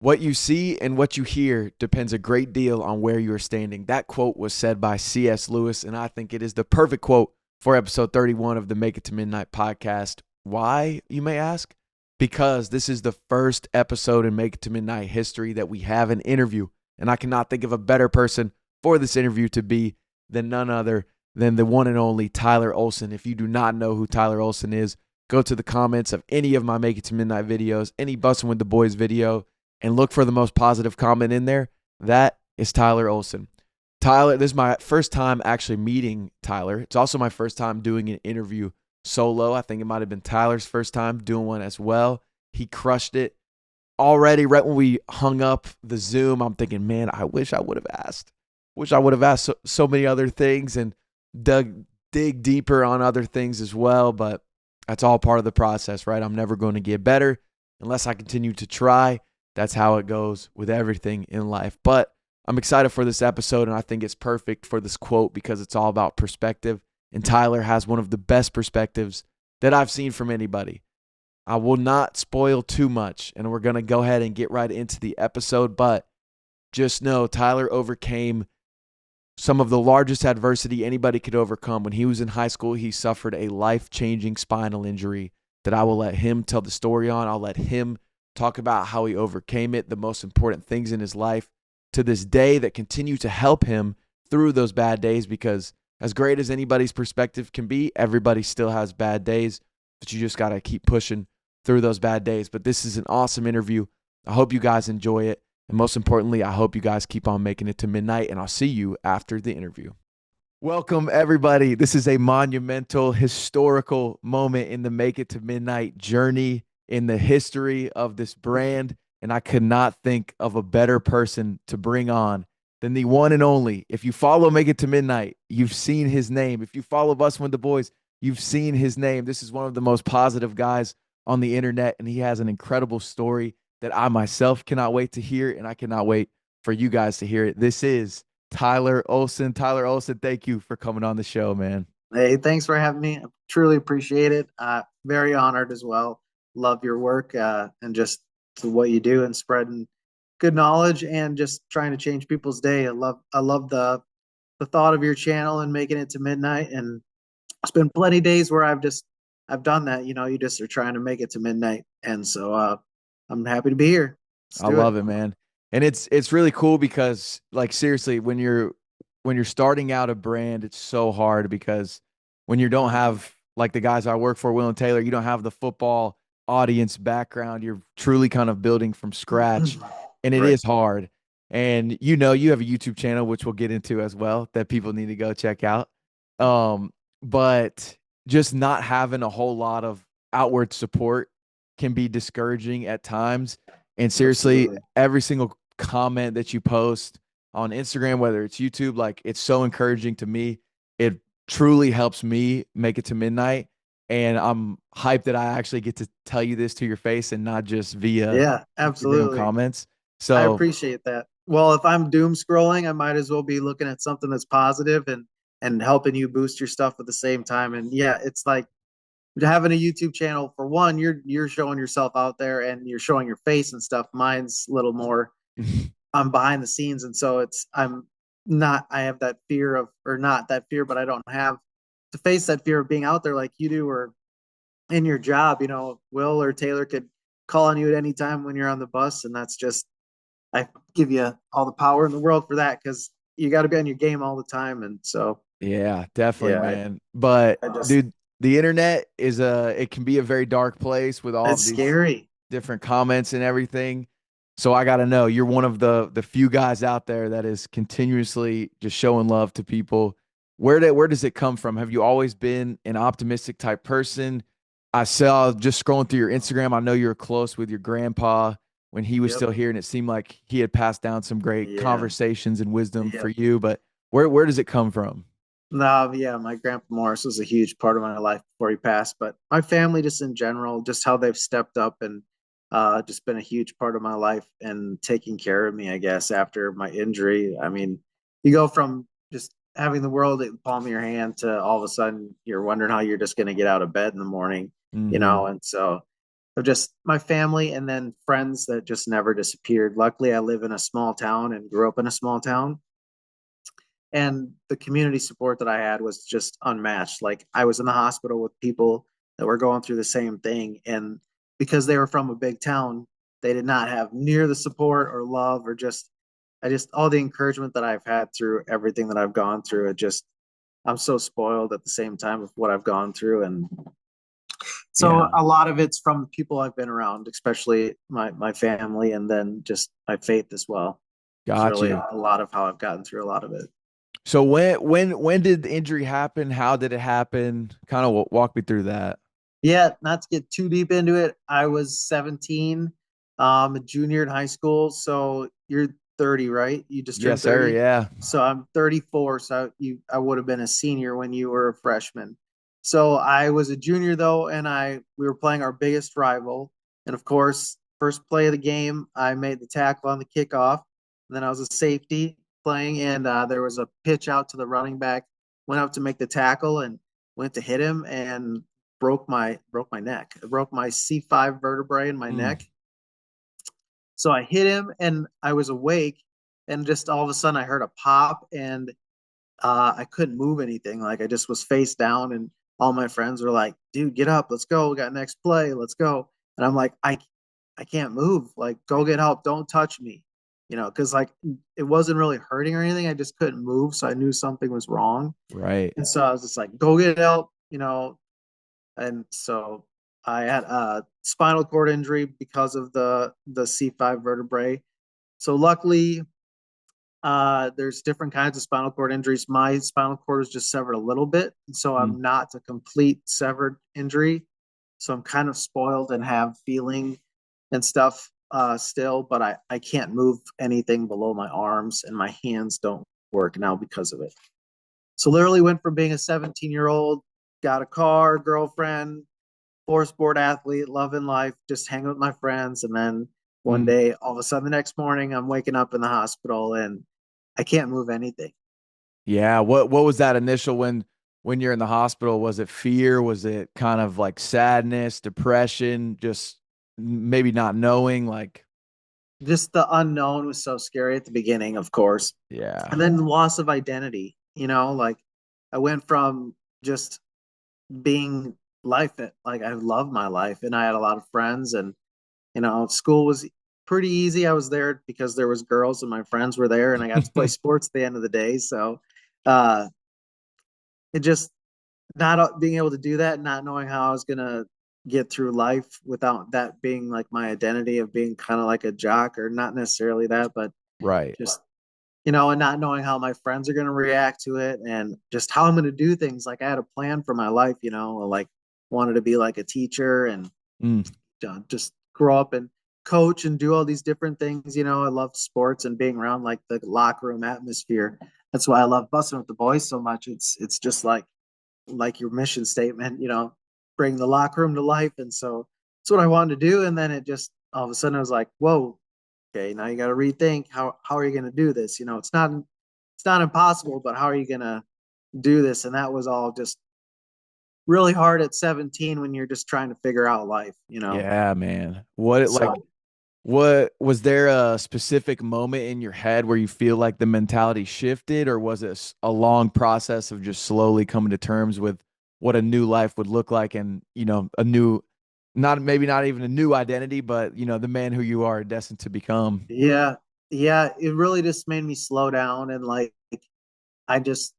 What you see and what you hear depends a great deal on where you are standing. That quote was said by C.S. Lewis, and I think it is the perfect quote for episode 31 of the Make It to Midnight podcast. Why, you may ask? Because this is the first episode in Make It to Midnight history that we have an interview, and I cannot think of a better person for this interview to be than none other than the one and only Tyler Olson. If you do not know who Tyler Olson is, go to the comments of any of my Make It to Midnight videos, any Bussin' with the Boys video, and look for the most positive comment in there. That is Tyler Olson. Tyler, this is my first time actually meeting Tyler. It's also my first time doing an interview solo. I think it might have been Tyler's first time doing one as well. He crushed it. Already, right when we hung up the Zoom, I'm thinking, man, I wish I would have asked. Wish I would have asked so many other things and dig deeper on other things as well. But that's all part of the process, right? I'm never going to get better unless I continue to try. That's how it goes with everything in life. But I'm excited for this episode, and I think it's perfect for this quote because it's all about perspective. And Tyler has one of the best perspectives that I've seen from anybody. I will not spoil too much, and we're going to go ahead and get right into the episode. But just know Tyler overcame some of the largest adversity anybody could overcome. When he was in high school, he suffered a life-changing spinal injury that I will let him tell the story on. I'll let him talk about how he overcame it, the most important things in his life to this day that continue to help him through those bad days, because as great as anybody's perspective can be, everybody still has bad days, but you just got to keep pushing through those bad days. But this is an awesome interview. I hope you guys enjoy it. And most importantly, I hope you guys keep on making it to midnight, and I'll see you after the interview. Welcome, everybody. This is a monumental, historical moment in the Make It to Midnight journey in the history of this brand, and I could not think of a better person to bring on than the one and only. If you follow Make It to Midnight, you've seen his name. If you follow Bussin' with the Boys, you've seen his name. This is one of the most positive guys on the internet, and he has an incredible story that I myself cannot wait to hear, and I cannot wait for you guys to hear it. This is Tyler Olson. Tyler Olson, thank you for coming on the show, man. Hey, thanks for having me. I truly appreciate it. Very honored as well. Love your work and just what you do and spreading good knowledge and just trying to change people's day. I love the thought of your channel and making it to midnight. And it's been plenty of days where I've done that. You know, you just are trying to make it to midnight, and so I'm happy to be here. Let's I do it. love it, man. And it's really cool because, like, seriously, when you're starting out a brand, it's so hard because when you don't have, like, the guys I work for, Will and Taylor, you don't have the football audience background. You're truly kind of building from scratch, and it Right. is hard. And you have a YouTube channel, which we'll get into as well, that people need to go check out. But just not having a whole lot of outward support can be discouraging at times. And seriously, Absolutely. every single comment that you post on Instagram, whether it's YouTube, like, it's so encouraging to me. It truly helps me make it to midnight. And I'm hyped that I actually get to tell you this to your face and not just via Yeah, Instagram absolutely. comments. I So, appreciate that. Well, if I'm doom scrolling, I might as well be looking at something that's positive and helping you boost your stuff at the same time. And yeah, it's like having a YouTube channel, for one, you're showing yourself out there and you're showing your face and stuff. Mine's a little more, I'm behind the scenes, and so I'm not, I have that fear of, or not that fear, but I don't have to face that fear of being out there like you do, or in your job. You know, Will or Taylor could call on you at any time when you're on the bus, and that's just, I give you all the power in the world for that, because you got to be on your game all the time. And so, yeah, definitely, yeah, man. But I just, dude, the internet it can be a very dark place with all of it's these scary. different comments and everything. So I got to know, you're one of the few guys out there that is continuously just showing love to people. Where does it come from? Have you always been an optimistic type person? I saw, just scrolling through your Instagram, I know you were close with your grandpa when he was Yep. still here, and it seemed like he had passed down some great Yeah. conversations and wisdom for Yep. you. But where does it come from? No, yeah, my grandpa Morris was a huge part of my life before he passed, but my family just in general, just how they've stepped up and just been a huge part of my life and taking care of me, I guess, after my injury. I mean, you go from just having the world at the palm of your hand to all of a sudden you're wondering how you're just going to get out of bed in the morning, you Hmm. know, and so of just my family and then friends that just never disappeared. Luckily, I live in a small town and grew up in a small town. And the community support that I had was just unmatched. Like I was in the hospital with people that were going through the same thing. And because they were from a big town, they did not have near the support or love or just, I just, all the encouragement that I've had through everything that I've gone through. It just, I'm so spoiled at the same time of what I've gone through. And so Yeah. a lot of it's from the people I've been around, especially my family, and then just my faith as well. It's Got really you. a lot of how I've gotten through a lot of it. So when did the injury happen? How did it happen? Kind of walk me through that. Yeah, not to get too deep into it. I was 17, a junior in high school. So you're 30, right? You just Yes, turned sir. 30. Yeah. So I'm 34. So I would have been a senior when you were a freshman. So I was a junior though, and we were playing our biggest rival. And of course, first play of the game, I made the tackle on the kickoff. And then I was a safety playing, and there was a pitch out to the running back. Went up to make the tackle and went to hit him, and broke my neck. I broke my C5 vertebrae in my Mm. neck. So I hit him and I was awake, and just all of a sudden I heard a pop, and I couldn't move anything. Like I just was face down, and all my friends were like, "Dude, get up, let's go. We got next play, let's go." And I'm like, I can't move. Like, go get help. Don't touch me. Because like it wasn't really hurting or anything. I just couldn't move, so I knew something was wrong. Right. And so I was just like, "Go get help." And so I had a spinal cord injury because of the C5 vertebrae. So luckily, there's different kinds of spinal cord injuries. My spinal cord is just severed a little bit, so Mm. I'm not a complete severed injury. So I'm kind of spoiled and have feeling and stuff still, but I can't move anything below my arms, and my hands don't work now because of it. So literally went from being a 17-year-old, got a car, girlfriend, for sport athlete, loving life, just hanging with my friends. And then one Mm. day, all of a sudden, the next morning, I'm waking up in the hospital and I can't move anything. Yeah. What was that initial when you're in the hospital? Was it fear? Was it kind of like sadness, depression, just maybe not knowing? Like, Just the unknown was so scary at the beginning, of course. yeah. And then loss of identity, like I went from just being like I loved my life and I had a lot of friends, and school was pretty easy. I was there because there was girls and my friends were there, and I got to play sports at the end of the day. So uh, it just not being able to do that, not knowing how I was gonna get through life without that being like my identity of being kind of like a jock, or not necessarily that, but Right. just and not knowing how my friends are gonna react to it, and just how I'm gonna do things. Like I had a plan for my life, like wanted to be like a teacher and Mm. just grow up and coach and do all these different things. I love sports and being around like the locker room atmosphere. That's why I love busting with the boys so much. It's just like your mission statement, bring the locker room to life. And so that's what I wanted to do. And then it just all of a sudden I was like, whoa, okay, now you got to rethink how are you going to do this? It's not impossible, but how are you going to do this? And that was all just really hard at 17 when you're just trying to figure out life. Yeah, man. What it like So what was there a specific moment in your head where you feel like the mentality shifted, or was it a long process of just slowly coming to terms with what a new life would look like, and a new, not maybe not even a new identity, but the man who you are destined to become. yeah, yeah, it really just made me slow down, and like I just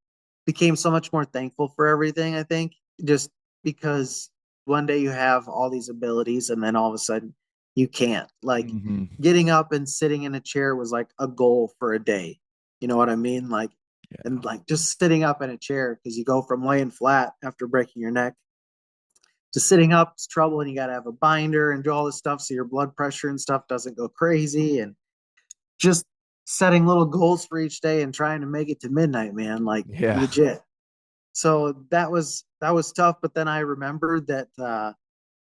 became so much more thankful for everything, I think, just because one day you have all these abilities and then all of a sudden you can't. Like Hmm. getting up and sitting in a chair was like a goal for a day. You know what I mean? Like, Yeah. and like just sitting up in a chair, because you go from laying flat after breaking your neck to sitting up is trouble, and you got to have a binder and do all this stuff so your blood pressure and stuff doesn't go crazy. And just setting little goals for each day and trying to make it to midnight, man, like Yeah. legit. So that was tough, but then I remembered that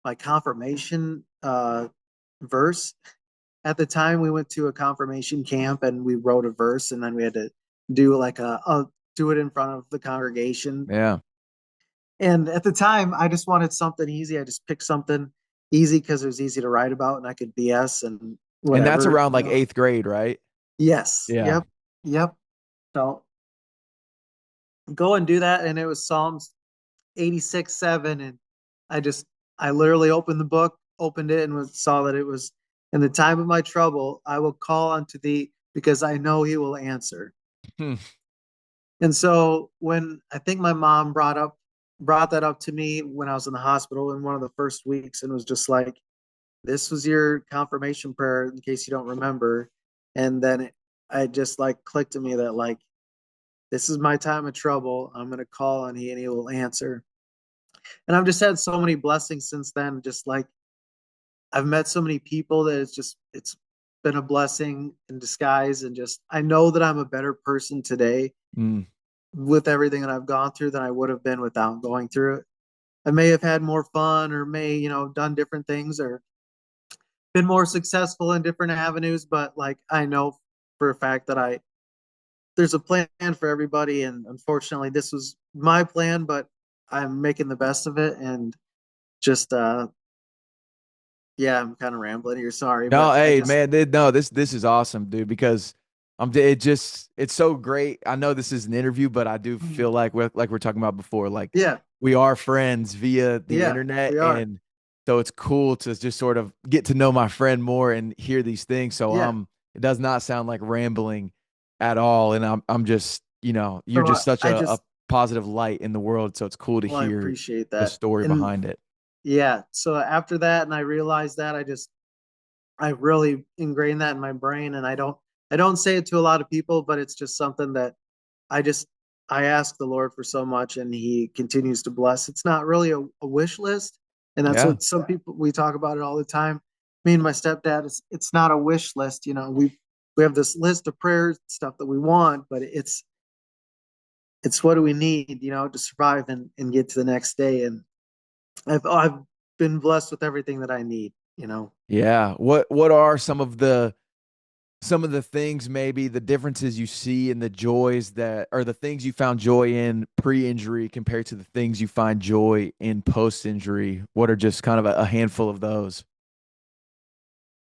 my confirmation verse at the time, we went to a confirmation camp and we wrote a verse, and then we had to do like do it in front of the congregation. Yeah. And at the time, I just wanted something easy. I just picked something. easy because it was easy to write about and I could BS and And that's whatever, around like eighth grade, right? Yes. Yeah. Yep. Yep. So go and do that. And it was Psalms 86, 7. And I just, I literally opened the book, opened it, and saw that it was, in the time of my trouble, I will call unto thee because I know he will answer. Hmm. And so when I think my mom brought that up to me when I was in the hospital in one of the first weeks and was just like, this was your confirmation prayer in case you don't remember. And then I just like clicked to me that like, this is my time of trouble. I'm going to call on he and he will answer. And I've just had so many blessings since then. Just like I've met so many people that it's been a blessing in disguise. And just, I know that I'm a better person today Mm. with everything that I've gone through than I would have been without going through it. I may have had more fun or may, done different things or been more successful in different avenues, but like I know for a fact that there's a plan for everybody, and unfortunately this was my plan, but I'm making the best of it. And just yeah, I'm kind of rambling here, sorry, No, but I hey just man, no, this is awesome, dude, because it's so great. I know this is an interview, but I do feel like we're talking about before, like yeah, we are friends via the yeah, internet, we are, and so it's cool to just sort of get to know my friend more and hear these things. So yeah. it does not sound like rambling at all, and I'm just, you're So just such I a just positive light in the world, so it's cool to well, I hear appreciate the that. story And behind it. yeah, so after that and I realized that I really ingrained that in my brain, and I don't say it to a lot of people, but it's just something that I just I ask the Lord for so much, and He continues to bless. It's not really a wish list, and that's Yeah. what some people we talk about it all the time. Me and my stepdad, it's not a wish list. We have this list of prayer stuff that we want, but it's what do we need, to survive and get to the next day. And I've been blessed with everything that I need. Yeah. What are some of the things, maybe the differences you see in the joys that or the things you found joy in pre-injury compared to the things you find joy in post-injury? What are just kind of a handful of those?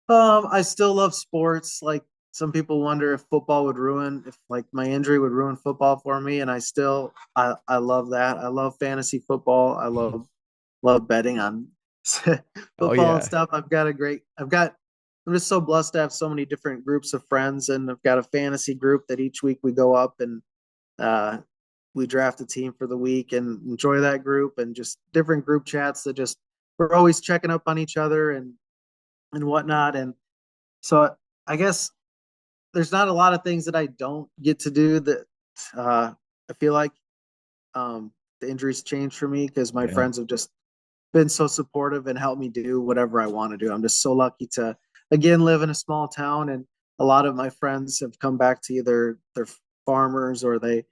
I still love sports. Like some people wonder if football would ruin, if like my injury would ruin football for me. And I love that. I love fantasy football. I love betting on Oh football and yeah. stuff. I'm just so blessed to have so many different groups of friends. And I've got a fantasy group that each week we go up and, uh, we draft a team for the week and enjoy that group and just different group chats that just, we're always checking up on each other and whatnot. And so I guess there's not a lot of things that I don't get to do that I feel like the injuries changed for me because my Yeah. friends have just been so supportive and helped me do whatever I want to do. I'm just so lucky to again live in a small town, and a lot of my friends have come back to either they're farmers or they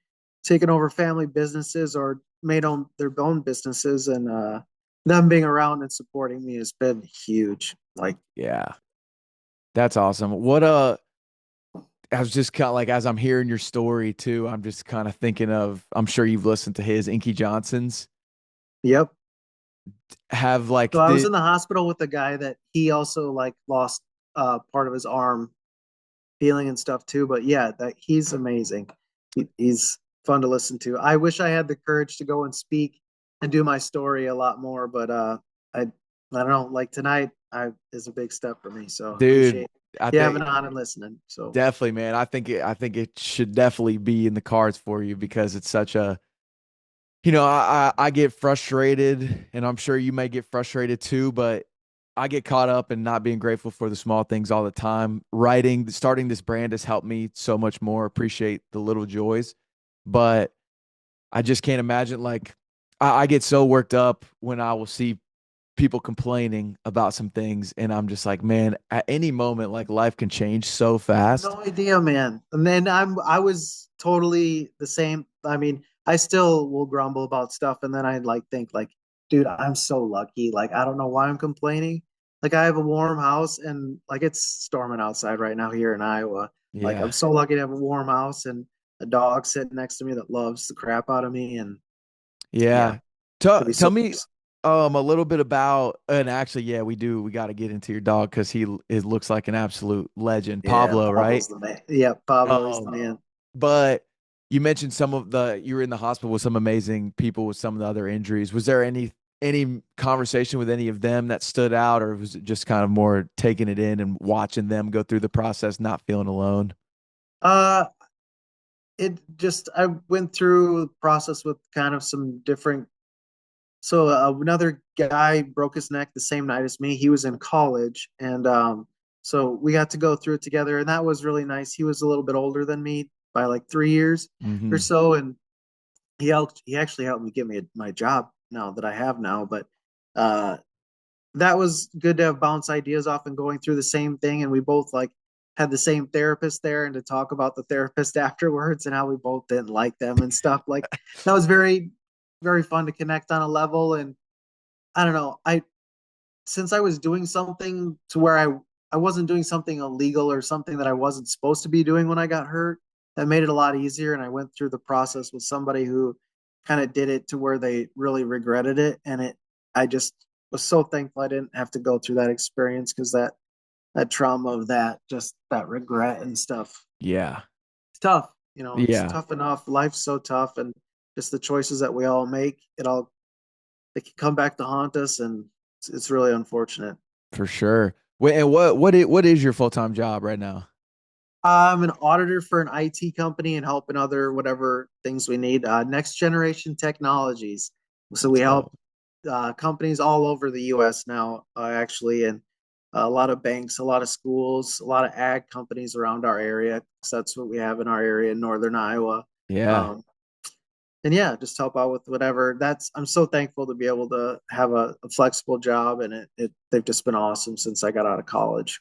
taken over family businesses or made on their own businesses, and them being around and supporting me has been huge. Like, Yeah. That's awesome. I was just kind of like, as I'm hearing your story too, I'm just kind of thinking of, I'm sure you've listened to his Inky Johnson's yep. have like So I was the in the hospital with a guy that he also like lost part of his arm feeling and stuff too. But yeah, that he's amazing. He's fun to listen to. I wish I had the courage to go and speak and do my story a lot more, but I don't know. Like tonight, I is a big step for me. So dude, appreciate I you having think on and listening. So definitely, man. I think it should definitely be in the cards for you because it's such a, I get frustrated, and I'm sure you may get frustrated too, but I get caught up in not being grateful for the small things all the time. Starting this brand has helped me so much more appreciate the little joys, but I just can't imagine, like, I get so worked up when I will see people complaining about some things, and I'm just like, man, at any moment, like life can change so fast. no idea, man. And then I was totally the same. I mean, I still will grumble about stuff, and then I like think like, dude, I'm so lucky. Like, I don't know why I'm complaining. Like, I have a warm house, and like it's storming outside right now here in Iowa. Like, I'm Yeah. so lucky to have a warm house and a dog sitting next to me that loves the crap out of me. And yeah, Yeah. to Tell be tell so me blessed. A little bit about, and actually, yeah, we do. We got to get into your dog because it looks like an absolute legend, Yeah, Pablo, right? Pablo's the man. Yeah, Pablo is the Um, man. but you mentioned you were in the hospital with some amazing people with some of the other injuries. Was there any conversation with any of them that stood out, or was it just kind of more taking it in and watching them go through the process, not feeling alone? Uh, it just I went through the process with kind of some different. So another guy broke his neck the same night as me. He was in college, and so we got to go through it together, and that was really nice. He was a little bit older than me by like 3 years or Hmm. so, and he actually helped me get my job now that I have now. But uh, that was good to have bounce ideas off and going through the same thing, and we both like had the same therapist there, and to talk about the therapist afterwards and how we both didn't like them and stuff like that was very fun to connect on a level. And I don't know. I since I was doing something to where I wasn't doing something illegal or something that I wasn't supposed to be doing when I got hurt, that made it a lot easier. And I went through the process with somebody who kind of did it to where they really regretted it. And I just was so thankful I didn't have to go through that experience because that trauma of that regret and stuff. Yeah, It's tough. You know, it's yeah, tough enough. Life's so tough, and just the choices that we all make, they can come back to haunt us, and it's really unfortunate. for sure. Wait, and what is your full time job right now? I'm an auditor for an IT company and helping other whatever things we need. Next generation technologies. So we Let's help go. companies all over the U.S. now, actually, and a lot of banks, a lot of schools, a lot of ag companies around our area. So that's what we have in our area in northern Iowa. Yeah, Um, and yeah, just help out with whatever. I'm so thankful to be able to have a flexible job, and they've just been awesome since I got out of college.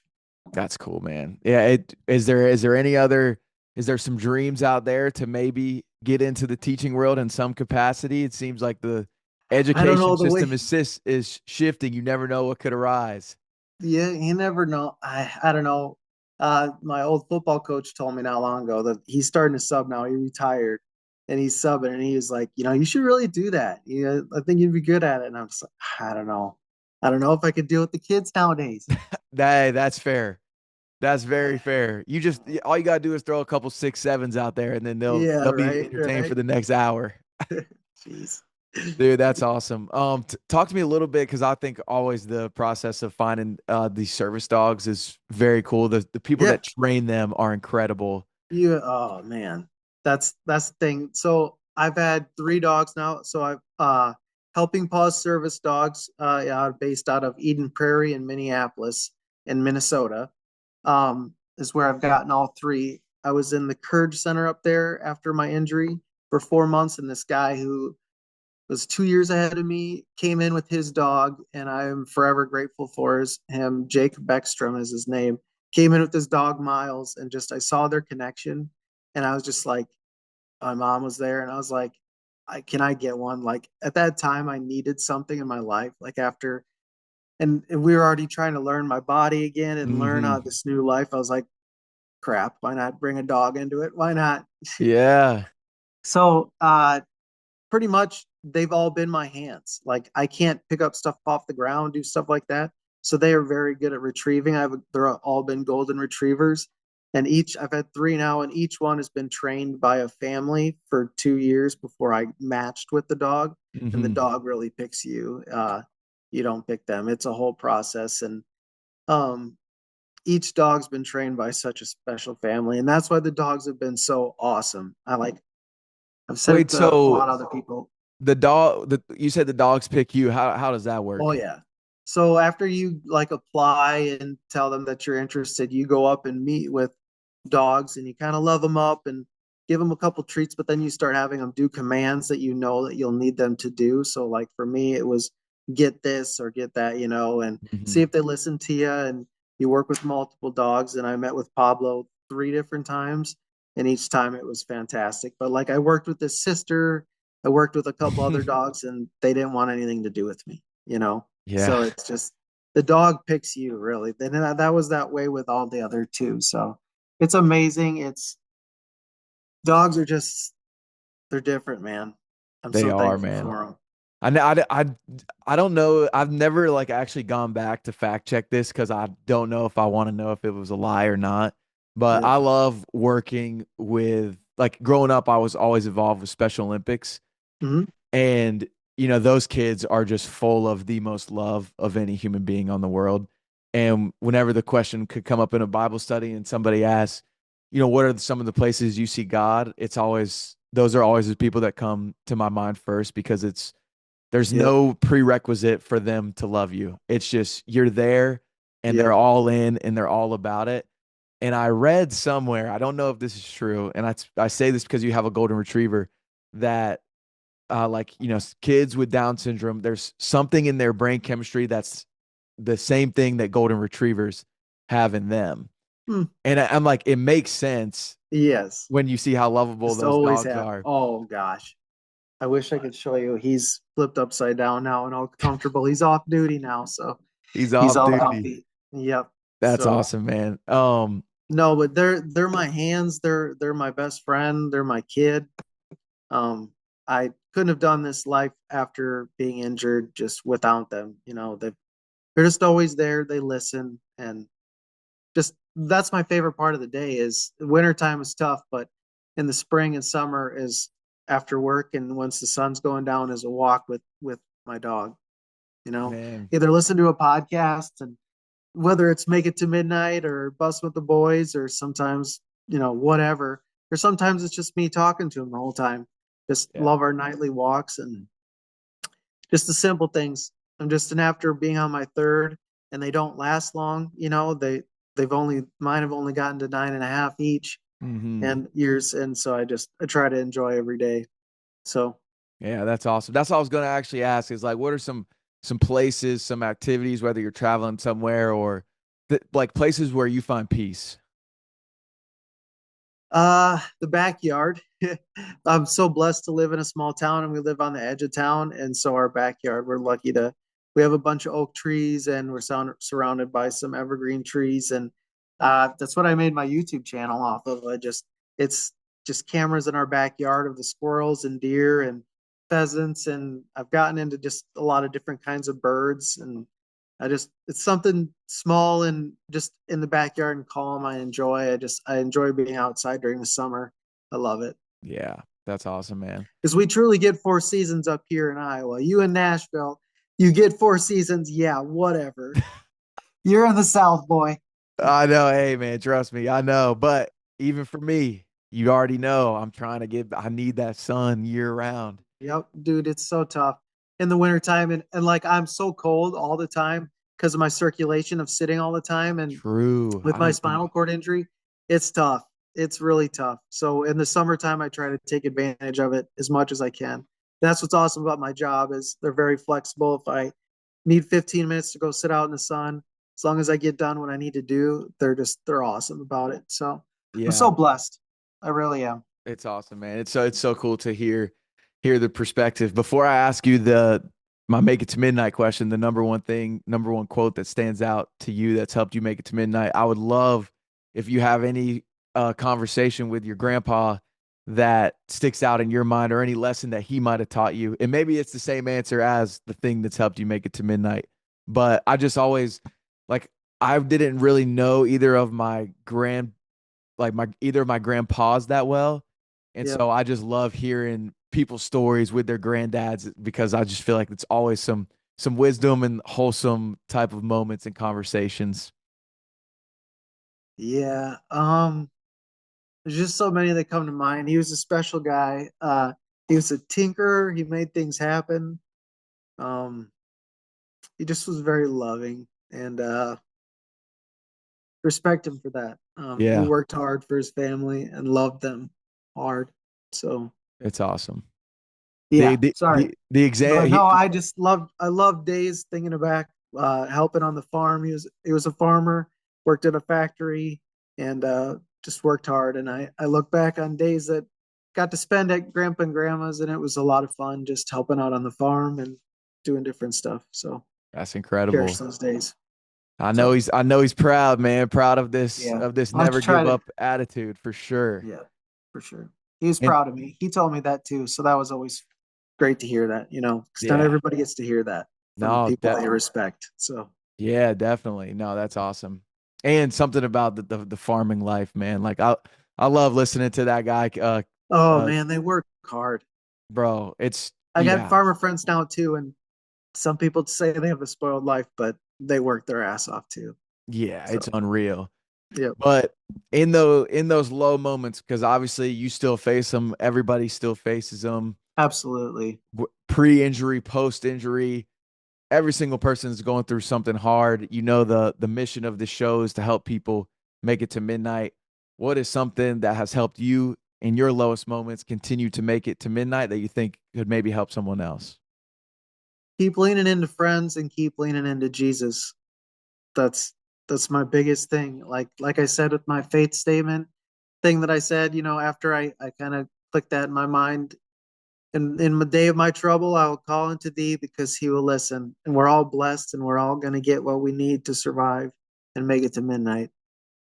that's cool, man. Yeah, is there some dreams out there to maybe get into the teaching world in some capacity? It seems like the I don't education know the system way. is shifting. You never know what could arise. Yeah, you never know. I don't know. My old football coach told me not long ago that he's starting to sub now. He retired and he's subbing, and he was like, you should really do that. I think you'd be good at it. And I'm just like, I don't know. I don't know if I could deal with the kids nowadays. That's fair. That's very fair. All you gotta do is throw a couple 6 7s out there, and then they'll Yeah, they'll be right, entertained for right. the next hour. Jeez. Dude, that's awesome. Talk to me a little bit because I think always the process of finding these service dogs is very cool. The people Yeah, that train them are incredible. oh man, that's the thing. So I've had three dogs now. So I've Helping Paws Service Dogs, based out of Eden Prairie in Minneapolis in Minnesota, is where I've gotten all three. I was in the Courage Center up there after my injury for 4 months, and this guy who was 2 years ahead of me came in with his dog, and I am forever grateful for him. Jake Beckstrom is his name. Came in with his dog Miles, and just I saw their connection, and I was just like, my mom was there, and I was like, can I get one? Like at that time, I needed something in my life, like after, and we were already trying to learn my body again and learn Hmm. this new life. I was like, crap, why not bring a dog into it? Why not? Yeah. So pretty much they've all been my hands. Like I can't pick up stuff off the ground, do stuff like that. So they are very good at retrieving. They're all been golden retrievers, and each I've had three now, and each one has been trained by a family for 2 years before I matched with the dog, and the Hmm. dog really picks you. You don't pick them. It's a whole process, and um, each dog's been trained by such a special family, and that's why the dogs have been so awesome. I've said it Wait, to a so lot of other people. you said the dogs pick you. How does that Oh work? yeah. So after you like apply and tell them that you're interested, you go up and meet with dogs and you kind of love them up and give them a couple treats, but then you start having them do commands that you know that you'll need them to do. So like for me, it was get this or get that, and see Hmm. if they listen to you. And you work with multiple dogs. And I met with Pablo 3 different times, and each time it was fantastic. But like I worked with his sister, I worked with a couple other dogs, and they didn't want anything to do with me. So Yeah, it's just the dog picks you really. And that was that way with all the other two. So it's amazing. It's Dogs are just they're different, man. I'm they so are, thankful man. for them. I don't know. I've never like actually gone back to fact check this because I don't know if I want to know if it was a lie or not. But Yeah. I love working with like growing up, I was always involved with Special Olympics. Hmm. And, those kids are just full of the most love of any human being on the world. And whenever the question could come up in a Bible study and somebody asks, what are some of the places you see God? Those are always the people that come to my mind first because there's Yep. no prerequisite for them to love you. It's just you're there and they're Yep. all in and they're all about it. And I read somewhere, I don't know if this is true, and I say this because you have a golden retriever that like kids with Down syndrome, there's something in their brain chemistry that's the same thing that golden retrievers have in them. Hmm. And I'm like, it makes sense Yes. when you see how lovable Just those always dogs have. are. Oh gosh. I wish I could show you. He's flipped upside down now and all comfortable. He's off duty now, so He's he's off all duty. comfy. Yep. That's So awesome, man. no, but they're my hands. They're my best friend. They're my kid. I couldn't have done this life after being injured just without them. They're just always there. They listen, and just that's my favorite part of the day. Is wintertime is tough, but in the spring and summer is after work and once the sun's going down is a walk with my dog. You know, Man, Either listen to a podcast, and whether it's Make It to Midnight or Bus with the Boys or sometimes, whatever. Or sometimes it's just me talking to him the whole time. Just yeah. love our nightly walks and just the simple things. I'm just and after being on my third and they don't last long, they've only mine have only gotten to 9.5 each Hmm. and years. And so I try to enjoy every day. So Yeah, that's awesome. That's what I was going to actually ask is like, what are some places, some activities, whether you're traveling somewhere or like places where you find peace? The backyard. I'm so blessed to live in a small town and we live on the edge of town. And so our backyard, we have a bunch of oak trees and we're surrounded by some evergreen trees. And that's what I made my YouTube channel off of. It's just cameras in our backyard of the squirrels and deer and pheasants. And I've gotten into just a lot of different kinds of birds. And it's something small and just in the backyard and calm. I enjoy being outside during the summer. I love it Yeah, that's awesome, man. because we truly get 4 seasons up here in Iowa. You in Nashville, you get 4 seasons. Yeah, whatever. You're in the South, boy. I know. Hey, man, trust me. I know. But even for me, you already know I need that sun year round. Yep, dude, it's so tough in the wintertime. And like I'm so cold all the time because of my circulation of sitting all the time. And True. with I my didn't spinal think. cord injury, it's tough. It's really tough. So in the summertime, I try to take advantage of it as much as I can. That's what's awesome about my job is they're very flexible. If I need 15 minutes to go sit out in the sun, as long as I get done what I need to do, they're awesome about it. So I'm Yeah, so blessed. I really am. it's awesome, man. It's so cool to hear the perspective. Before I ask you the my make it to midnight question, the number one quote that stands out to you that's helped you make it to midnight, I would love if you have any conversation with your grandpa that sticks out in your mind or any lesson that he might have taught you. And maybe it's the same answer as the thing that's helped you make it to midnight. But I just always like I didn't really know either of my grandpas that well. And Yep. so I just love hearing people's stories with their granddads because I just feel like it's always some wisdom and wholesome type of moments and conversations. Yeah. There's just so many that come to mind. He was a special guy. He was a tinkerer. He made things happen. Um, he just was very loving and respect him for that. He Yeah, worked hard for his family and loved them hard. So it's awesome. The yeah, the sorry, the, the exam but no, he, I loved days thinking back, helping on the farm. He was a farmer, worked at a factory, and just worked hard. And I look back on days that got to spend at Grandpa and Grandma's, and it was a lot of fun just helping out on the farm and doing different stuff. So that's cherish incredible. those days. I So I know he's proud, man, proud yeah, of this I never try give to. up attitude for sure. Yeah, for sure. He was And proud of me. He told me that too. So that was always great to hear that, because not Yeah. everybody gets to hear that from No, people they respect. So, yeah, definitely. No, that's awesome. And something about the farming life, man. Like I love listening to that guy. oh Uh, man, they work hard. bro, it's I got yeah, farmer friends now too, and some people say they have a spoiled life, but they work their ass off too. yeah, it's So, unreal. yeah, But in those low moments, because obviously you still face them, everybody still faces them. absolutely. Pre-injury, post-injury, every single person is going through something hard. You know the mission of the show is to help people make it to midnight. What is something that has helped you in your lowest moments continue to make it to midnight that you think could maybe help someone else? Keep leaning into friends and keep leaning into Jesus. That's that's my biggest thing. Like I said with my faith statement thing that I said, after I kind of clicked that in my mind. In the day of my trouble, I will call unto thee because he will listen. And we're all blessed and we're all going to get what we need to survive and make it to midnight.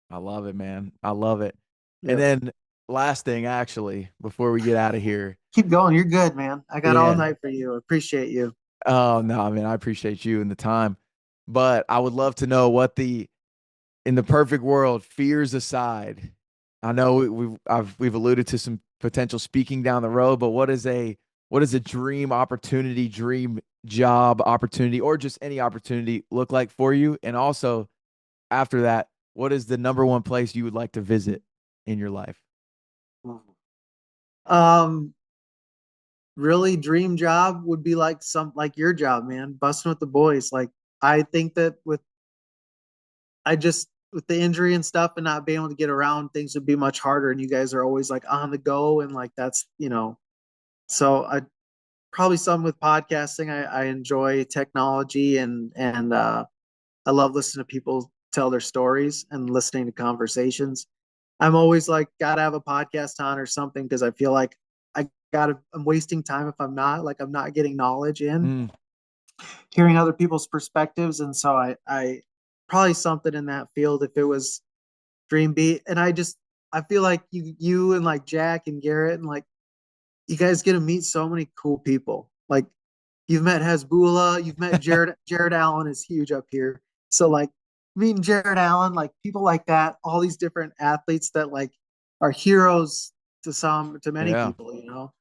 I love it, man. I love it. And Yep. then last thing, actually, before we get out of here, Keep going. You're good, man. I got all yeah. night for you. I appreciate you. Oh no, I mean I appreciate you and the time, but I would love to know what the in the perfect world, fears aside. I know we've alluded to some potential speaking down the road, but what is a dream opportunity, dream job opportunity, or just any opportunity look like for you? And also after that, what is the number one place you would like to visit in your life? Um, really dream job would be like your job, man, busting with the boys. Like I think that with the injury and stuff and not being able to get around, things would be much harder. And you guys are always like on the go and like so I probably some with podcasting. I enjoy technology and I love listening to people tell their stories and listening to conversations. I'm always like gotta have a podcast on or something because I feel like I'm wasting time if I'm not getting knowledge in Mm, hearing other people's perspectives. And so I probably something in that field if it was Dream Beat. And I feel like you and like Jack and Garrett and like you guys get to meet so many cool people. Like you've met Hezbollah, you've met Jared Allen is huge up here. So like meeting Jared Allen, like people like that, all these different athletes that like are heroes to many yeah. people.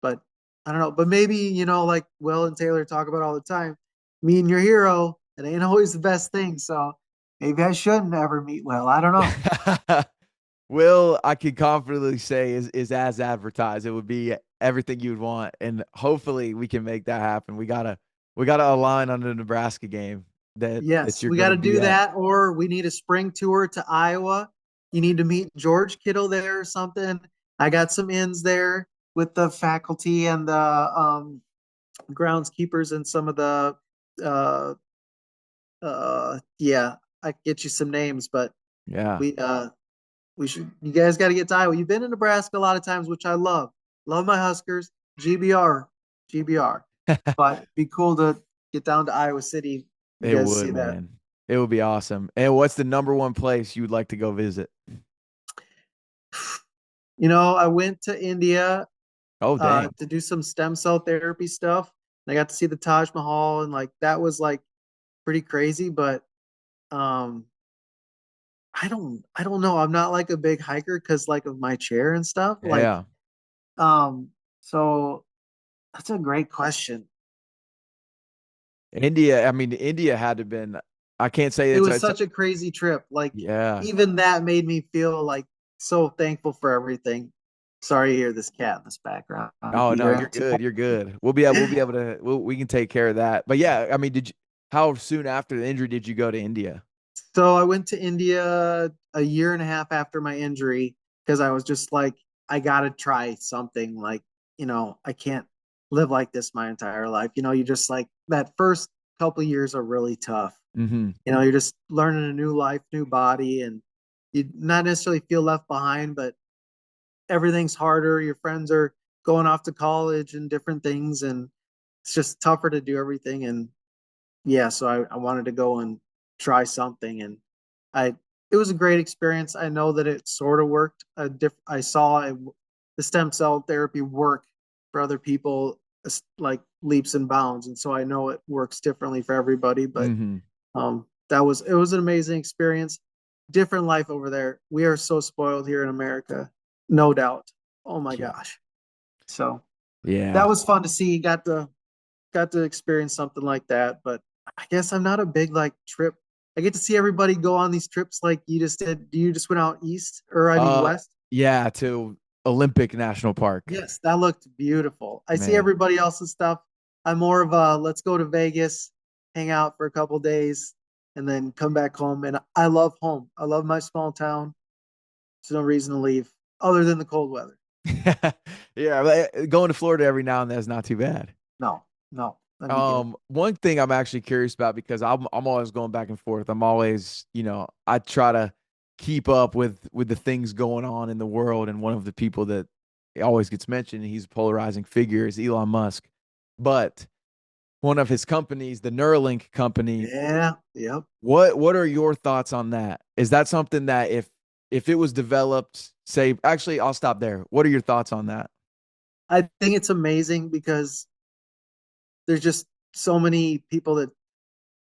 But I don't know. But maybe, like Will and Taylor talk about all the time, meeting your hero, it ain't always the best thing. So maybe I shouldn't ever meet Will. I don't know. Will, I can confidently say is as advertised. It would be everything you'd want, and hopefully we can make that happen. We gotta align on the Nebraska game that Yes, you're we got gonna to be do at. that, or we need a spring tour to Iowa. You need to meet George Kittle there or something. I got some ins there with the faculty and the groundskeepers and some of the uh yeah, I can get you some names, but Yeah. we uh we should you guys got to get to Iowa. You've been in Nebraska a lot of times, which I love. Love my Huskers, GBR, GBR. But it'd be cool to get down to Iowa City. You It guys would, see that. man. It would be awesome. And what's the number one place you would like to go visit? I went to India Oh, dang. to do some stem cell therapy stuff. And I got to see the Taj Mahal, and like that was like pretty crazy. But um, I don't know. I'm not like a big hiker because like of my chair and stuff. Yeah. Um, so that's a great question. India, I mean, India had to been, I can't say It was it's such a crazy trip. Like yeah. even that made me feel like so thankful for everything. Sorry to hear this cat in this background. If Oh you no, hear you're him too. good. You're good. We'll be able to we can take care of that. But yeah, I mean, how soon after the injury did you go to India? So I went to India a year and a half after my injury because I was just like, I gotta try something. Like, I can't live like this my entire life. You just like that first couple of years are really tough. Mm-hmm. You're just learning a new life, new body, and you not necessarily feel left behind, but everything's harder. Your friends are going off to college and different things, and it's just tougher to do everything. And yeah, so I wanted to go and try something, and I it was a great experience. I know that it sort of worked. I saw the stem cell therapy work for other people like leaps and bounds. And so I know it works differently for everybody, but Hmm. it was an amazing experience. Different life over there. We are so spoiled here in America, no doubt. Oh my Yeah. gosh. So that Yeah. was fun to see. Got to experience something like that. But I guess I'm not a big like trip. I get to see everybody go on these trips like you just did. You just went out east, or I mean Uh, west? yeah, to Olympic National Park. Yes, that looked beautiful. I see Man. everybody else's stuff. I'm more of a let's go to Vegas, hang out for a couple days, and then come back home. And I love home. I love my small town. There's no reason to leave other than the cold weather. Yeah, but going to Florida every now and then is not too bad. No, no, that'd be good. One thing I'm actually curious about because I'm always going back and forth. I'm always, I try to keep up with the things going on in the world, and one of the people that always gets mentioned, and he's a polarizing figure, is Elon Musk. But one of his companies, the Neuralink company, Yeah, yep. what are your thoughts on that? Is that something that if it was developed, say, actually, I'll stop there. What are your thoughts on that? I think it's amazing because there's just so many people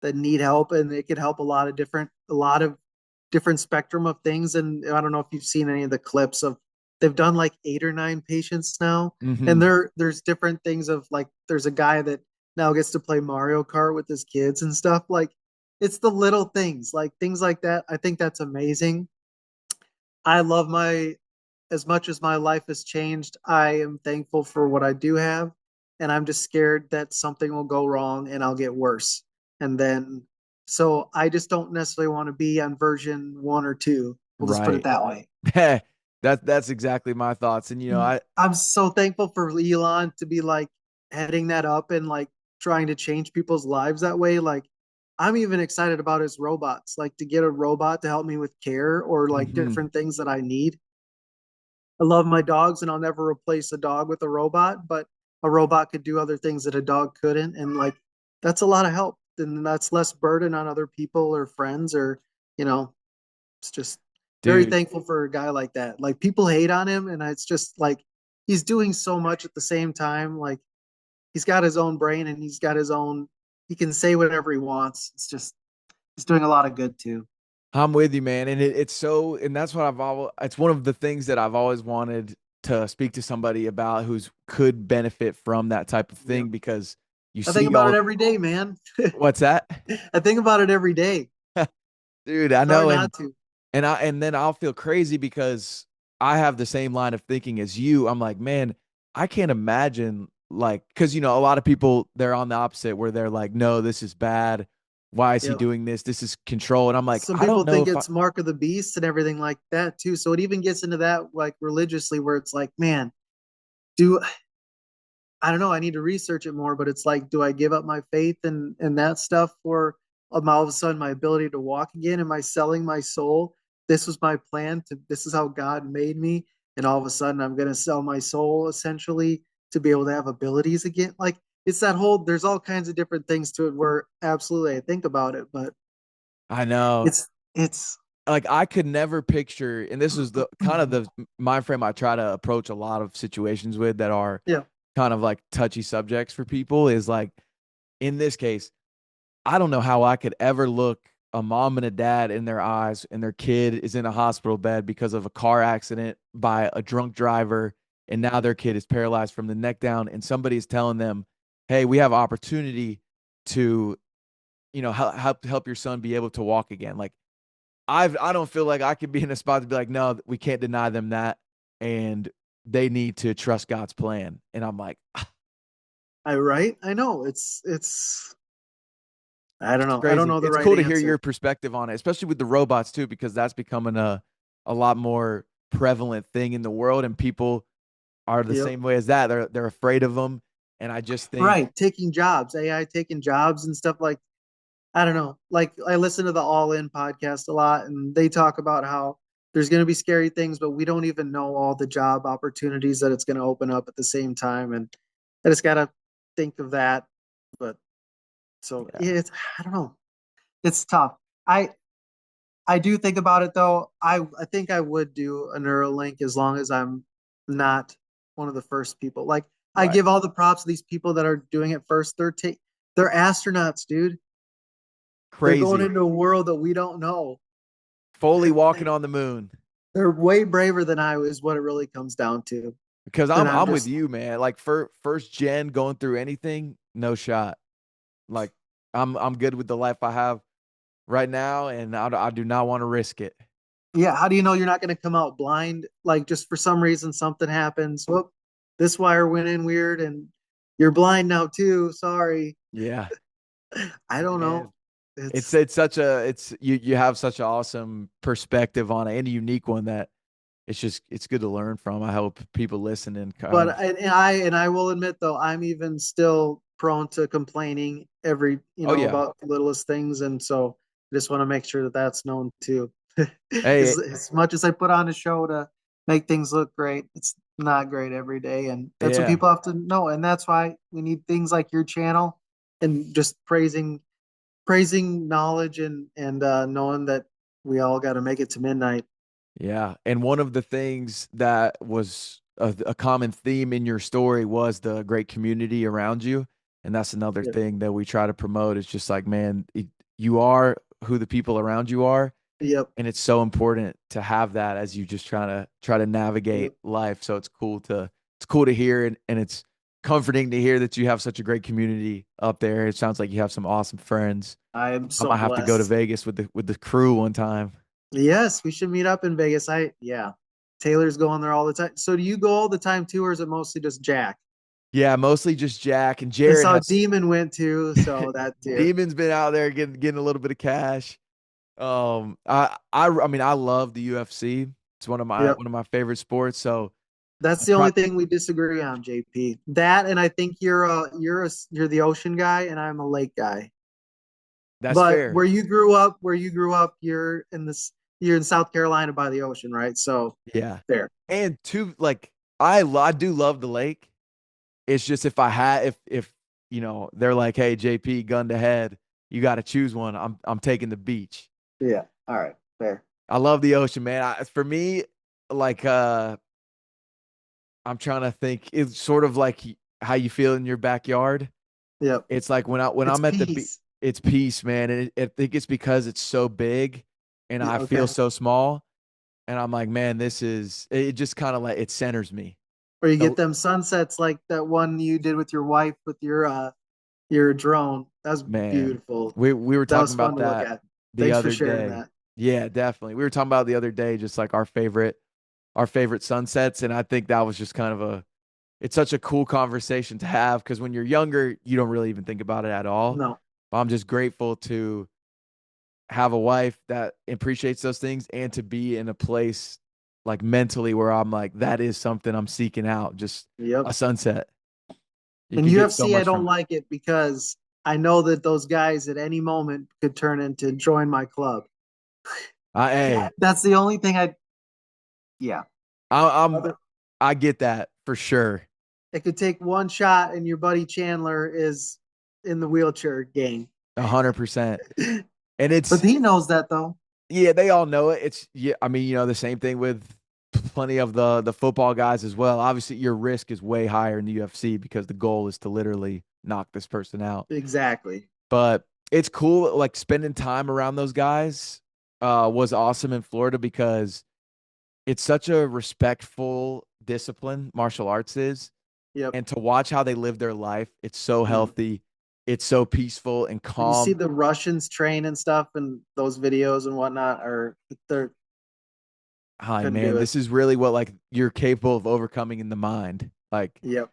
that need help, and it could help a lot of different spectrum of things. And I don't know if you've seen any of the clips of they've done like 8 or 9 patients now, and Hmm. there's different things of like there's a guy that now gets to play Mario Kart with his kids and stuff. Like it's the little things, like things like that. I think that's amazing. I love my as much as my life has changed, I am thankful for what I do have. And I'm just scared that something will go wrong and I'll get worse. And then, so I just don't necessarily want to be on version 1 or 2. We'll just put it Right. that way. That's exactly my thoughts. And I I'm so thankful for Elon to be like heading that up and like trying to change people's lives that way. Like, I'm even excited about his robots, like to get a robot to help me with care or like mhm. different things that I need. I love my dogs and I'll never replace a dog with a robot, but a robot could do other things that a dog couldn't. And like, that's a lot of help. And that's less burden on other people or friends or, you know, it's just very Dude, thankful for a guy like that. Like people hate on him and it's just like, he's doing so much at the same time. Like he's got his own brain and he's got his own, he can say whatever he wants. It's just, he's doing a lot of good too. I'm with you, man. And it's so, and that's what I've always, it's one of the things that I've always wanted to speak to somebody about who's could benefit from that type of Yeah. thing because you I think see about it all, every day, man. what's that? I think about it every day. Dude, I It's hard know. not to. And then I'll feel crazy because I have the same line of thinking as you. I'm like, man, I can't imagine like because a lot of people they're on the opposite where they're like, no, this is bad. Why is he Yep. doing this? This is control. And I'm like, Some I don't people know think if I, it's mark of the beast and everything like that too. So it even gets into that like religiously where it's like, man, do I don't know, I need to research it more, but it's like, do I give up my faith and that stuff for all of a sudden my ability to walk again? Am I selling my soul? This was my plan to this is how God made me, and all of a sudden I'm gonna sell my soul essentially to be able to have abilities again. Like it's that whole there's all kinds of different things to it where absolutely I think about it, but I know. it's Like I could never picture, and this is the kind of the mind frame I try to approach a lot of situations with that are yeah. kind of like touchy subjects for people is like in this case, I don't know how I could ever look a mom and a dad in their eyes and their kid is in a hospital bed because of a car accident by a drunk driver and now their kid is paralyzed from the neck down and somebody is telling them, "Hey, we have opportunity to, help your son be able to walk again." Like I don't feel like I could be in a spot to be like, "No, we can't deny them that and they need to trust God's plan." And I'm like, I right? I know. I don't it's know. I don't crazy. know the It's right cool to hear answer. your perspective on it, especially with the robots too, because that's becoming a lot more prevalent thing in the world, and people are the Yep. same way as that. They're afraid of them, and I just think, Right. Taking jobs, AI taking jobs and stuff like I don't know. Like I listen to the All In podcast a lot and they talk about how there's going to be scary things, but we don't even know all the job opportunities that it's going to open up at the same time. And I just got to think of that. But so yeah, yeah, it's, I don't know. It's tough. I, I do think about it though. I think I would do a Neuralink as long as I'm not one of the first people. Like I Right. give all the props to these people that are doing it first. They're astronauts, dude. They're going Crazy. into a world that we don't know. Fully walking And on the moon. they're way braver than I is what it really comes down to. Because And I'm I'm with just, you, man. Like first gen going through anything, no shot. Like I'm good with the life I have right now, and I do not want to risk it. yeah, how do you know you're not going to come out blind? Like just for some reason something happens. Whoop, this wire went in weird and you're blind now too. Sorry. Yeah, I don't man. know. It's It's such a it's you have such an awesome perspective on it and a unique one that it's good to learn from. I hope people listen and kind but of I will admit though, I'm even still prone to complaining oh yeah. about the littlest things. And so I just want to make sure that that's known too. Hey, As much as I put on a show to make things look great, it's not great every day. And that's what yeah. people have to know. And that's why we need things like your channel and just praising knowledge and knowing that we all got to make it to midnight. Yeah. And one of the things that was a common theme in your story was the great community around you. And that's another Yep. thing that we try to promote. It's just like, man, you are who the people around you are. Yep. And it's so important to have that as you just try to navigate Yep. life. So it's cool to hear and it's comforting to hear that you have such a great community up there. It sounds like you have some awesome friends. I am I so might have to go to blessed. Vegas with the crew one time. Yes, we should meet up in Vegas. Yeah. Taylor's going there all the time. So do you go all the time too, or is it mostly just Jack? Yeah, mostly just Jack and I Jared saw has Demon went too, so that too. Demon's been out there getting a little bit of cash. I mean I love the UFC. It's Yep. one of my favorite sports. So That's I the try. only thing we disagree on, JP. That and I think you're the ocean guy and I'm a lake guy. That's But fair. where you grew up, you're in South Carolina by the ocean, right? So Yeah, there. and two like I do love the lake. It's just if I had if they're like, hey JP, gun to head, you got to choose one. I'm taking the beach. Yeah. All right. Fair. I love the ocean, man. For me, like I'm trying to think. It's sort of like how you feel in your backyard. Yep. It's like when It's I'm at the beach, peace. it's peace, man. And I think it's because it's so big, and Yeah, I feel okay. so small, and I'm like, man, this is it. Just kind of like it centers me. Or you The get them sunsets like that one you did with your wife with your drone. That was man, beautiful. we were That talking was fun about to look that at. the Thanks for other sharing day. that. Yeah, definitely. We were talking about the other day, just like our favorite sunsets, and I think that was just kind of a it's such a cool conversation to have because when you're younger, you don't really even think about it at all. No. But I'm just grateful to have a wife that appreciates those things and to be in a place like mentally where I'm like, that is something I'm seeking out. Just Yep. a sunset. You And could get so UFC, I much don't from it. like it because I know that those guys at any moment could turn into join my club. Hey, That's the only thing yeah. I'm Other, I get that for sure. it could take one shot and your buddy Chandler is in the wheelchair game. 100%. And But it's he knows that though. yeah, they all know it. It's yeah, I mean, the same thing with plenty of the football guys as well. Obviously, your risk is way higher in the UFC because the goal is to literally knock this person out. Exactly. But it's cool, like spending time around those guys was awesome in Florida because it's such a respectful discipline, martial arts is. Yep. And to watch how they live their life, it's so Mm. healthy, it's so peaceful and When you see calm. the Russians train and stuff and those videos and whatnot are they're Hi, couldn't do man, it. this is really what like you're capable of overcoming in the mind. Like Yep.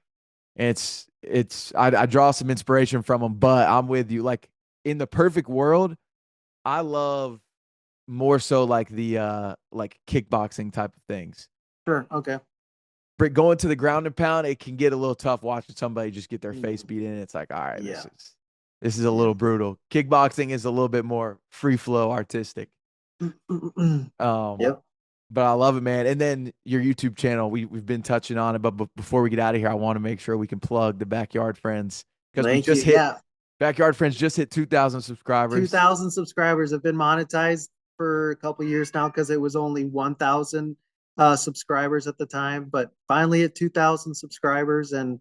I draw some inspiration from them, but I'm with you. Like in the perfect world, I love more so like the like kickboxing type of things. Sure. Okay. But going to the ground and pound, it can get a little tough watching somebody just get their face Mm. beat in. It's like, all right, Yeah. this is a Yeah. little brutal. Kickboxing is a little bit more free flow, artistic. Um, Yep. but I love it, man. And then your YouTube channel, we've been touching on it, but before we get out of here, I want to make sure we can plug the Backyard Friends because we Thank you. just hit Yeah. Backyard Friends just hit 2,000 subscribers. 2,000 subscribers have been monetized for a couple years now because it was only 1,000 subscribers at the time, but finally at 2,000 subscribers. And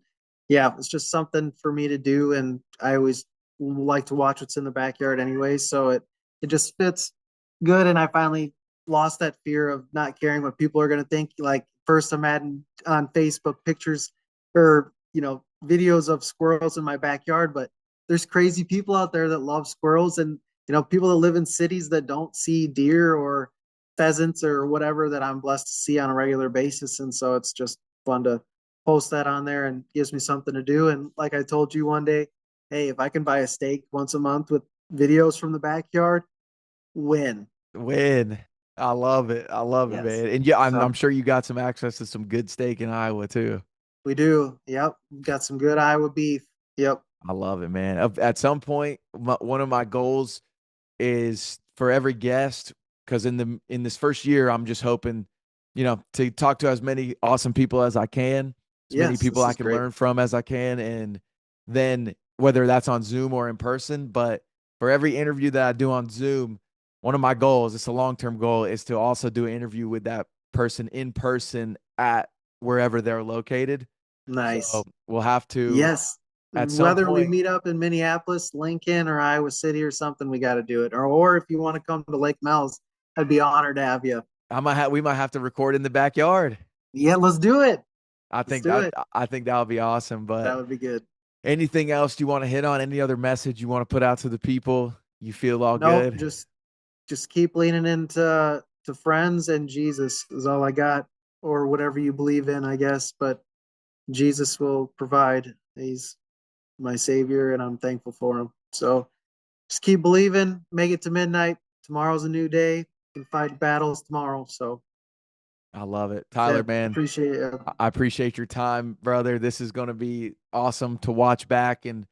yeah, it's just something for me to do, and I always like to watch what's in the backyard anyway, so it just fits good. And I finally lost that fear of not caring what people are going to think. Like first, I'm adding on Facebook pictures or videos of squirrels in my backyard, but there's crazy people out there that love squirrels, and people that live in cities that don't see deer or pheasants or whatever that I'm blessed to see on a regular basis. And so it's just fun to post that on there, and gives me something to do. And like I told you one day, hey, if I can buy a steak once a month with videos from the backyard, win. Win. I love it. I love it, Yes. man. And yeah, I'm So sure you got some access to some good steak in Iowa too. we do. Yep. Got some good Iowa beef. Yep. I love it, man. At some point, one of my goals is for every guest, because in this first year, I'm just hoping, to talk to as many awesome people as I can, as many Yes. people This I is can great. learn from as I can, and then whether that's on Zoom or in person. But for every interview that I do on Zoom, one of my goals, it's a long-term goal, is to also do an interview with that person in person at wherever they're located. So Nice. we'll have to Yes. at some Whether we point. meet up in Minneapolis, Lincoln, or Iowa City or something, we got to do it. Or if you want to come to Lake Mel's, I'd be honored to have you. We might have to record in the backyard. Yeah, let's do it. I Let's think do that it. I think that would be awesome. That But would be good. anything else you want to hit on? Any other message you want to put out to the people? You feel all Nope. good? Just keep leaning into to friends, and Jesus is all I got, or whatever you believe in, I guess. But Jesus will provide. He's my savior, and I'm thankful for him. So just keep believing. Make it to midnight. Tomorrow's a new day. You can fight battles tomorrow. So I love it, that's Tyler. it. Man, Appreciate it. I appreciate your time, brother. This is going to be awesome to watch back in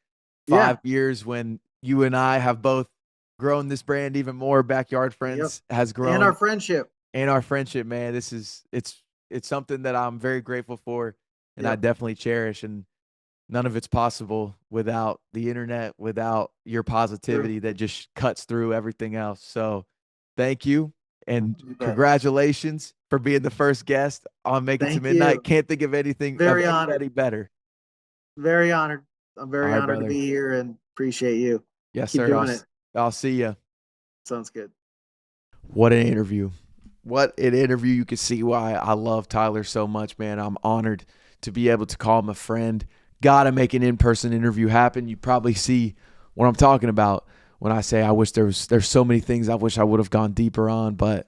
Yeah. 5 years when you and I have both grown this brand even more. Backyard Yep. Friends has And our grown, friendship. and our friendship, man. It's something that I'm very grateful for, and I Yep. definitely cherish. And none of it's possible without the internet, without your True. positivity that just cuts through everything else. So thank you and You bet. congratulations for being the first guest on Make It to Thank Midnight. you. Can't think of anything of Very honored. anybody better. Very honored. I'm All very right, honored to brother. be here and appreciate you. Yes, Keep sir. doing it. I'll see you. Sounds good. What an interview. What an interview. You can see why I love Tyler so much, man. I'm honored to be able to call him a friend. Got to make an in-person interview happen. You probably see what I'm talking about when I say I wish there's so many things I wish I would have gone deeper on, but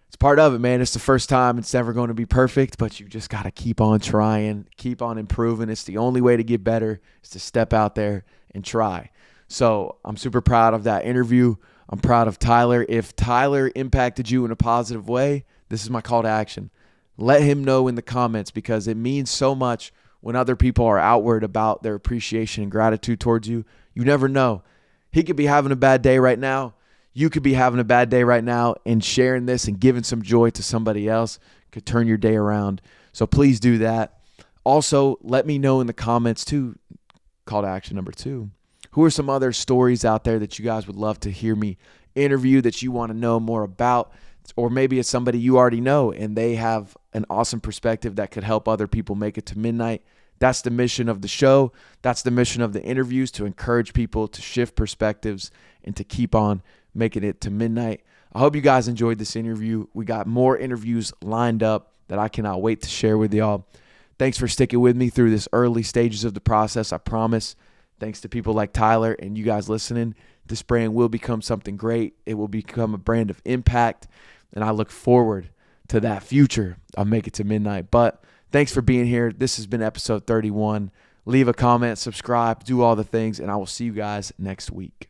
it's part of it, man. It's the first time. It's never going to be perfect, but you just got to keep on trying, keep on improving. It's the only way to get better is to step out there and try. So I'm super proud of that interview. I'm proud of Tyler. If Tyler impacted you in a positive way, this is my call to action. Let him know in the comments, because it means so much when other people are outward about their appreciation and gratitude towards you. You never know. He could be having a bad day right now. You could be having a bad day right now, and sharing this and giving some joy to somebody else could turn your day around. So please do that. Also, let me know in the comments too, call to action number 2. Who are some other stories out there that you guys would love to hear me interview, that you want to know more about? Or maybe it's somebody you already know and they have an awesome perspective that could help other people make it to midnight. That's the mission of the show. That's the mission of the interviews, to encourage people to shift perspectives and to keep on making it to midnight. I hope you guys enjoyed this interview. We got more interviews lined up that I cannot wait to share with y'all. Thanks for sticking with me through this early stages of the process. I promise, thanks to people like Tyler and you guys listening, this brand will become something great. It will become a brand of impact, and I look forward to that future. I'll make it to midnight. But thanks for being here. This has been episode 31. Leave a comment, subscribe, do all the things, and I will see you guys next week.